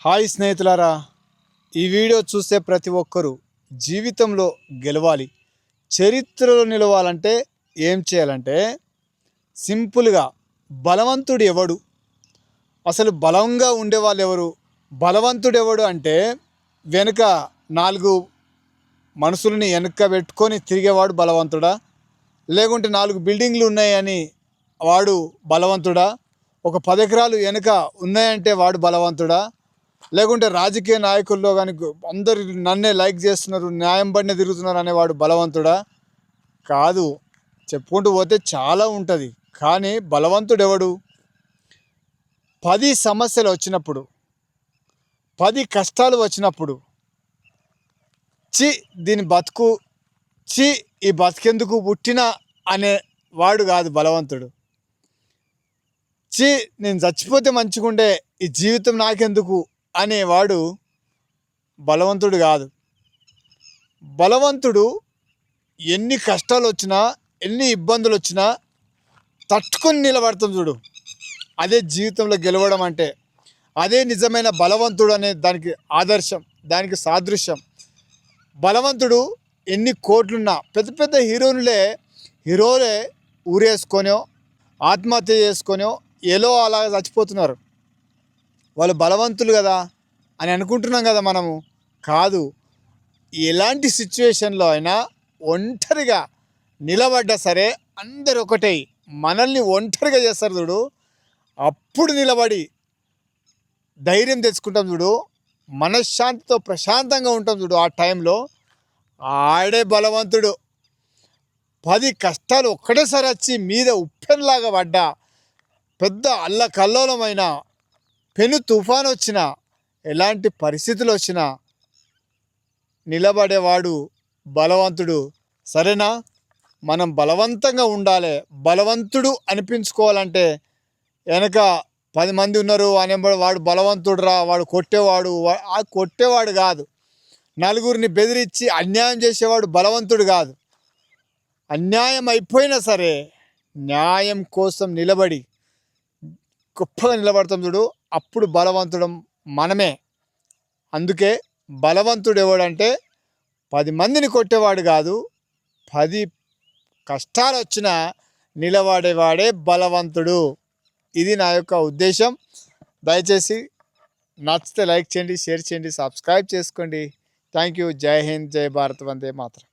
Hi స్నేహితులారా, ఈ video చూసే ప్రతి ఒక్కరూ జీవితంలో గెలవాలి, చరిత్రలో నిలవాలంటే ఏం చేయాలంటే సింపుల్గా బలవంతుడు ఎవడు, అసలు బలంగా ఉండేవాళ్ళు ఎవరు, బలవంతుడు ఎవడు అంటే వెనుక 4 మనుషుల్ని వెనుక పెట్టుకొని తిరిగేవాడు బలవంతుడా, లేకుంటే 4 బిల్డింగ్లు ఉన్నాయని వాడు బలవంతుడా, ఒక 10 ఎకరాలు వెనుక ఉన్నాయంటే వాడు బలవంతుడా, లేకుంటే రాజకీయ నాయకుల్లో కానీ అందరు నన్నే లైక్ చేస్తున్నారు, న్యాయం పడిన తిరుగుతున్నారు అనేవాడు బలవంతుడా? కాదు. చెప్పుకుంటూ పోతే చాలా ఉంటుంది. కానీ బలవంతుడు ఎవడు? 10 సమస్యలు వచ్చినప్పుడు, 10 కష్టాలు వచ్చినప్పుడు, దీని బతుకు, ఈ బతికెందుకు పుట్టినా అనే వాడు కాదు బలవంతుడు. నేను చచ్చిపోతే మంచిగుండే, ఈ జీవితం నాకెందుకు అనేవాడు బలవంతుడు కాదు. బలవంతుడు ఎన్ని కష్టాలు వచ్చినా, ఎన్ని ఇబ్బందులు వచ్చినా తట్టుకొని నిలబడతాం చూడు, అదే జీవితంలో గెలవడం అంటే. అదే నిజమైన బలవంతుడు అనే దానికి ఆదర్శం, దానికి సాదృశ్యం. బలవంతుడు ఎన్ని కోట్లున్నా, పెద్ద పెద్ద హీరోలే ఊరేసుకొనో ఆత్మహత్య చేసుకొనో ఏలో అలా చచ్చిపోతున్నారు. వాళ్ళు బలవంతులు కదా అని అనుకుంటున్నాం కదా మనము. కాదు. ఎలాంటి సిచ్యువేషన్లో అయినా ఒంటరిగా నిలబడ్డా సరే అందరు ఒకటే మనల్ని ఒంటరిగా చేస్తారు చూడు, అప్పుడు నిలబడి ధైర్యం తెచ్చుకుంటాం చూడు, మనశ్శాంతితో ప్రశాంతంగా ఉంటాం చూడు, ఆ టైంలో ఆడే బలవంతుడు. 10 కష్టాలు ఒక్కటేసారి వచ్చి మీద ఉప్పెనలాగా పడ్డా, పెద్ద అల్లకల్లోలమైన పెను తుఫాను వచ్చినా, ఎలాంటి పరిస్థితులు వచ్చినా నిలబడేవాడు బలవంతుడు. సరేనా? మనం బలవంతంగా ఉండాలి. బలవంతుడు అనిపించుకోవాలంటే వెనక 10 మంది ఉన్నారు అనే వాడు బలవంతుడు రా, వాడు కొట్టేవాడు, ఆ కొట్టేవాడు కాదు. నలుగురిని బెదిరించి అన్యాయం చేసేవాడు బలవంతుడు కాదు. అన్యాయం అయిపోయినా సరే న్యాయం కోసం నిలబడి గొప్పగా నిలబడతాం చూడు, అప్పుడు బలవంతుడం మనమే. అందుకే బలవంతుడు ఎవడంటే 10 మందిని కొట్టేవాడు కాదు, 10 కష్టాలు వచ్చినా నిలబడేవాడే బలవంతుడు. ఇది నా యొక్క ఉద్దేశం. దయచేసి నచ్చితే లైక్ చేయండి, షేర్ చేయండి, సబ్స్క్రైబ్ చేసుకోండి. Thank you. జై హింద్, జై భారత్, వందే మాతరం.